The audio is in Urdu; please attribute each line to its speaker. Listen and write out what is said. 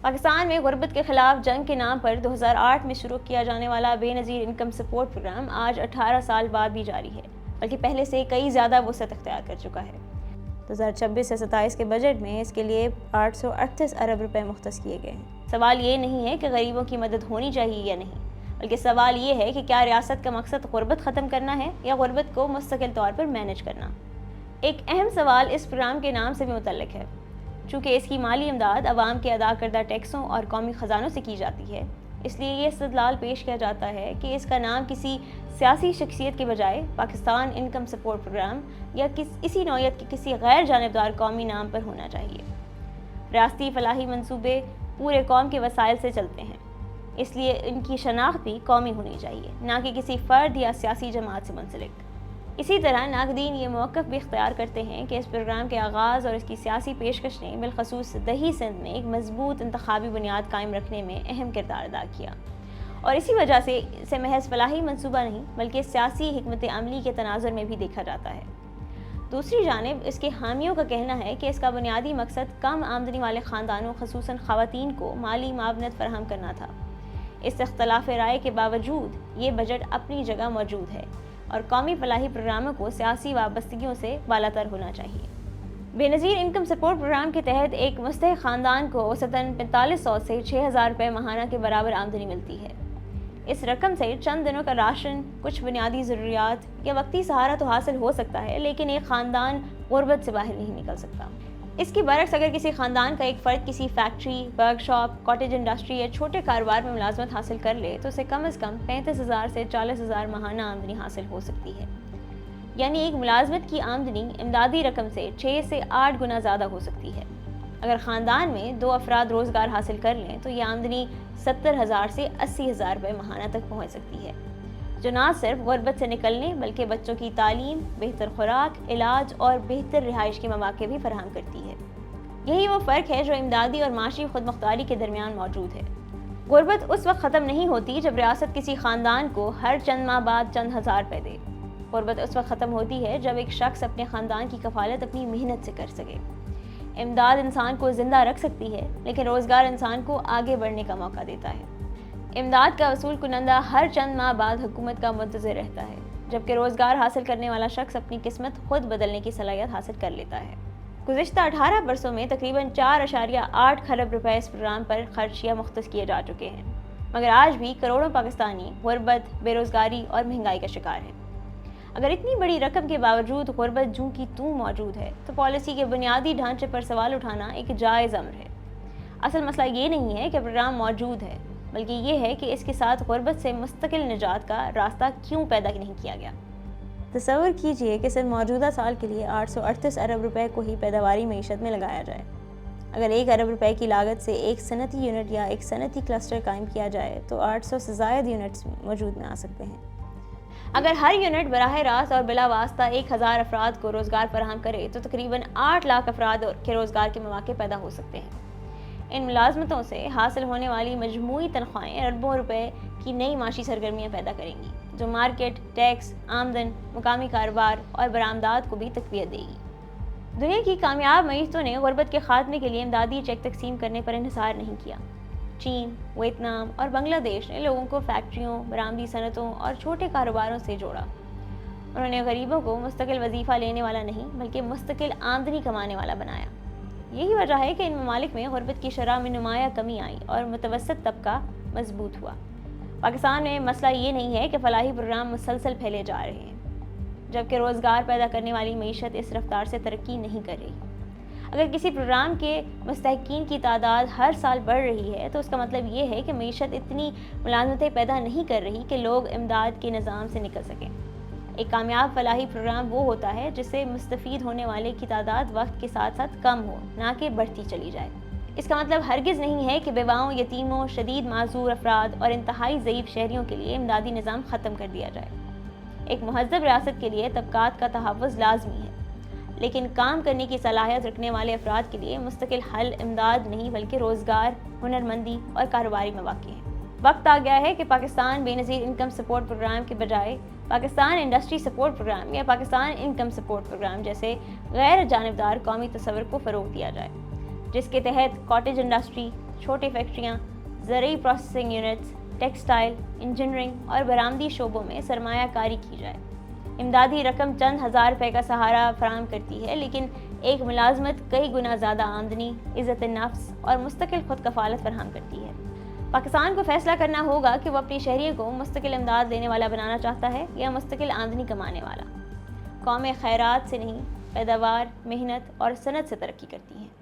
Speaker 1: پاکستان میں غربت کے خلاف جنگ کے نام پر 2008 میں شروع کیا جانے والا بے نظیر انکم سپورٹ پروگرام آج 18 سال بعد بھی جاری ہے، بلکہ پہلے سے کئی زیادہ وسعت اختیار کر چکا ہے۔ 2026 سے 27 کے بجٹ میں اس کے لیے 838 ارب روپے مختص کیے گئے ہیں۔ سوال یہ نہیں ہے کہ غریبوں کی مدد ہونی چاہیے یا نہیں، بلکہ سوال یہ ہے کہ کیا ریاست کا مقصد غربت ختم کرنا ہے یا غربت کو مستقل طور پر مینج کرنا۔ ایک اہم سوال اس پروگرام کے نام سے بھی متعلق ہے۔ چونکہ اس کی مالی امداد عوام کے ادا کردہ ٹیکسوں اور قومی خزانوں سے کی جاتی ہے، اس لیے یہ استدلال پیش کیا جاتا ہے کہ اس کا نام کسی سیاسی شخصیت کے بجائے پاکستان انکم سپورٹ پروگرام یا اسی نوعیت کے کسی غیر جانبدار قومی نام پر ہونا چاہیے۔ ریاستی فلاحی منصوبے پورے قوم کے وسائل سے چلتے ہیں، اس لیے ان کی شناخت بھی قومی ہونی چاہیے، نہ کہ کسی فرد یا سیاسی جماعت سے منسلک۔ اسی طرح ناقدین یہ موقف بھی اختیار کرتے ہیں کہ اس پروگرام کے آغاز اور اس کی سیاسی پیشکش نے بالخصوص دیہی سندھ میں ایک مضبوط انتخابی بنیاد قائم رکھنے میں اہم کردار ادا کیا، اور اسی وجہ سے اسے محض فلاحی منصوبہ نہیں بلکہ سیاسی حکمت عملی کے تناظر میں بھی دیکھا جاتا ہے۔ دوسری جانب اس کے حامیوں کا کہنا ہے کہ اس کا بنیادی مقصد کم آمدنی والے خاندانوں خصوصاً خواتین کو مالی معاونت فراہم کرنا تھا۔ اس اختلاف رائے کے باوجود یہ بجٹ اپنی جگہ موجود ہے اور قومی فلاحی پروگراموں کو سیاسی وابستگیوں سے بالاتر ہونا چاہیے۔ بے نظیر انکم سپورٹ پروگرام کے تحت ایک مستحق خاندان کو اوسطاً 4500 سے 6000 روپے ماہانہ کے برابر آمدنی ملتی ہے۔ اس رقم سے چند دنوں کا راشن، کچھ بنیادی ضروریات یا وقتی سہارا تو حاصل ہو سکتا ہے، لیکن ایک خاندان غربت سے باہر نہیں نکل سکتا۔ اس کے برعکس اگر کسی خاندان کا ایک فرد کسی factory, work shop, cottage industry یا چھوٹے کاروبار میں ملازمت حاصل کر لے تو اسے کم از کم 35,000 سے 40,000 ماہانہ آمدنی حاصل ہو سکتی ہے، یعنی ایک ملازمت کی آمدنی امدادی رقم سے 6 سے 8 گنا زیادہ ہو سکتی ہے۔ اگر خاندان میں 2 افراد روزگار حاصل کر لیں تو یہ آمدنی 70,000 سے 80,000 روپے ماہانہ تک پہنچ سکتی ہے، جو نہ صرف غربت سے نکلنے بلکہ بچوں کی تعلیم، بہتر خوراک، علاج اور بہتر رہائش کے مواقع بھی فراہم کرتی ہے۔ یہی وہ فرق ہے جو امدادی اور معاشی خود مختاری کے درمیان موجود ہے۔ غربت اس وقت ختم نہیں ہوتی جب ریاست کسی خاندان کو ہر چند ماہ بعد چند ہزار روپے دے۔ غربت اس وقت ختم ہوتی ہے جب ایک شخص اپنے خاندان کی کفالت اپنی محنت سے کر سکے۔ امداد انسان کو زندہ رکھ سکتی ہے، لیکن روزگار انسان کو آگے بڑھنے کا موقع دیتا ہے۔ امداد کا وصول کنندہ ہر چند ماہ بعد حکومت کا منتظر رہتا ہے، جبکہ روزگار حاصل کرنے والا شخص اپنی قسمت خود بدلنے کی صلاحیت حاصل کر لیتا ہے۔ گزشتہ 18 برسوں میں تقریباً 4.8 کھرب روپے اس پروگرام پر خرچ یا مختص کیے جا چکے ہیں، مگر آج بھی کروڑوں پاکستانی غربت، بے روزگاری اور مہنگائی کا شکار ہیں۔ اگر اتنی بڑی رقم کے باوجود غربت جوں کی توں موجود ہے تو پالیسی کے بنیادی ڈھانچے پر سوال اٹھانا ایک جائز امر ہے۔ اصل مسئلہ یہ نہیں ہے کہ پروگرام موجود ہے، بلکہ یہ ہے کہ اس کے ساتھ غربت سے مستقل نجات کا راستہ کیوں پیدا نہیں کیا گیا۔ تصور کیجئے کہ صرف موجودہ سال کے لیے 838 ارب روپے کو ہی پیداواری معیشت میں لگایا جائے۔ اگر 1 ارب روپے کی لاگت سے ایک صنعتی یونٹ یا ایک صنعتی کلسٹر قائم کیا جائے تو 800 سے زائد یونٹس وجود میں آ سکتے ہیں۔ اگر ہر یونٹ براہ راست اور بلا واسطہ 1000 افراد کو روزگار فراہم کرے تو تقریباً 8 لاکھ افراد کے روزگار کے مواقع پیدا ہو سکتے ہیں۔ ان ملازمتوں سے حاصل ہونے والی مجموعی تنخواہیں اربوں روپے کی نئی معاشی سرگرمیاں پیدا کریں گی، جو مارکیٹ، ٹیکس، آمدن، مقامی کاروبار اور برآمدات کو بھی تقویت دے گی۔ دنیا کی کامیاب معیشتوں نے غربت کے خاتمے کے لیے امدادی چیک تقسیم کرنے پر انحصار نہیں کیا۔ چین، ویتنام اور بنگلہ دیش نے لوگوں کو فیکٹریوں، برآمدی صنعتوں اور چھوٹے کاروباروں سے جوڑا۔ انہوں نے غریبوں کو مستقل وظیفہ لینے والا نہیں بلکہ مستقل آمدنی کمانے والا بنایا۔ یہی وجہ ہے کہ ان ممالک میں غربت کی شرح میں نمایاں کمی آئی اور متوسط طبقہ مضبوط ہوا۔ پاکستان میں مسئلہ یہ نہیں ہے کہ فلاحی پروگرام مسلسل پھیلے جا رہے ہیں، جبکہ روزگار پیدا کرنے والی معیشت اس رفتار سے ترقی نہیں کر رہی۔ اگر کسی پروگرام کے مستحقین کی تعداد ہر سال بڑھ رہی ہے تو اس کا مطلب یہ ہے کہ معیشت اتنی ملازمتیں پیدا نہیں کر رہی کہ لوگ امداد کے نظام سے نکل سکیں۔ ایک کامیاب فلاحی پروگرام وہ ہوتا ہے جس سے مستفید ہونے والے کی تعداد وقت کے ساتھ ساتھ کم ہو، نہ کہ بڑھتی چلی جائے۔ اس کا مطلب ہرگز نہیں ہے کہ بیواؤں، یتیموں، شدید معذور افراد اور انتہائی ضعیف شہریوں کے لیے امدادی نظام ختم کر دیا جائے۔ ایک مہذب ریاست کے لیے طبقات کا تحفظ لازمی ہے، لیکن کام کرنے کی صلاحیت رکھنے والے افراد کے لیے مستقل حل امداد نہیں بلکہ روزگار، ہنرمندی اور کاروباری مواقع ہیں۔ وقت آ گیا ہے کہ پاکستان بے نظیر انکم سپورٹ پروگرام کے بجائے پاکستان انڈسٹری سپورٹ پروگرام یا پاکستان انکم سپورٹ پروگرام جیسے غیر جانبدار قومی تصور کو فروغ دیا جائے، جس کے تحت کاٹیج انڈسٹری، چھوٹی فیکٹریاں، زرعی پروسیسنگ یونٹس، ٹیکسٹائل، انجینئرنگ اور برآمدی شعبوں میں سرمایہ کاری کی جائے۔ امدادی رقم چند ہزار روپے کا سہارا فراہم کرتی ہے، لیکن ایک ملازمت کئی گنا زیادہ آمدنی، عزت نفس اور مستقل خود کفالت فراہم کرتی ہے۔ پاکستان کو فیصلہ کرنا ہوگا کہ وہ اپنی شہریوں کو مستقل امداد دینے والا بنانا چاہتا ہے یا مستقل آمدنی کمانے والا۔ قومیں خیرات سے نہیں، پیداوار، محنت اور صنعت سے ترقی کرتی ہیں۔